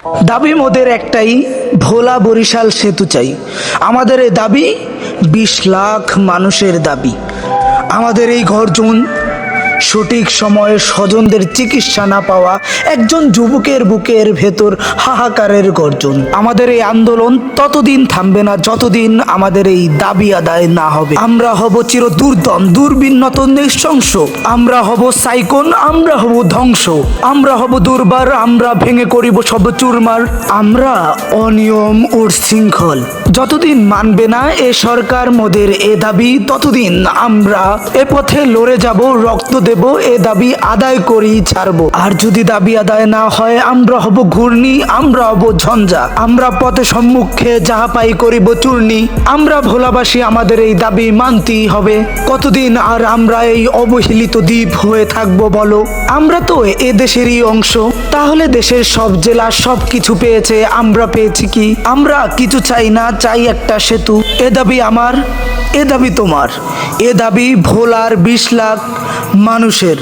দাবি মোদের একটাই, ভোলা বরিশাল সেতু চাই। আমাদের এই দাবি 20 লাখ মানুষের দাবি। আমাদের এই গর্জন, সঠিক সময়ে স্বজনদের চিকিৎসা না পাওয়া একজন যুবকের বুকের ভেতর হাহাকারের গর্জন। আমাদের এই আন্দোলন ততদিন থামবে না যতদিন আমাদের এই দাবি আদায় না হবে। আমরা হব চির দুর্দম, দুর্বিন্নত, নৃশংস। আমরা হব সাইকোন, আমরা হব ধ্বংস। আমরা হব দুর্বার, আমরা ভেঙে করিব সব চুরমার। আমরা অনিয়ম ও শৃঙ্খল যতদিন মানবে না এ সরকার মোদের এ দাবি, ততদিন আমরা এ পথে লড়ে যাব, রক্ত দেব, এ দাবি আদায় করেই ছাড়বো। আর যদি দাবি আদায় না হয়, আমরা হব ঘূর্ণি, আমরা হব ঝঞ্ঝা। আমরা পথে সম্মুখে যাহা পাই করিব চূর্ণি। আমরা ভোলাবাসী, আমাদের এই দাবি মানতেই হবে। কতদিন আর আমরা এই অবহেলিত দ্বীপ হয়ে থাকবো বলো? আমরা তো এ দেশেরই অংশ। তাহলে দেশের সব জেলা সব কিছু পেয়েছে, আমরা পেয়েছি কি? আমরা কিছু চাই না, চাই একটা সেতু। এ দাবি আমার, এ দাবি তোমার, এ দাবি ভোলার 20 লাখ মানুষের।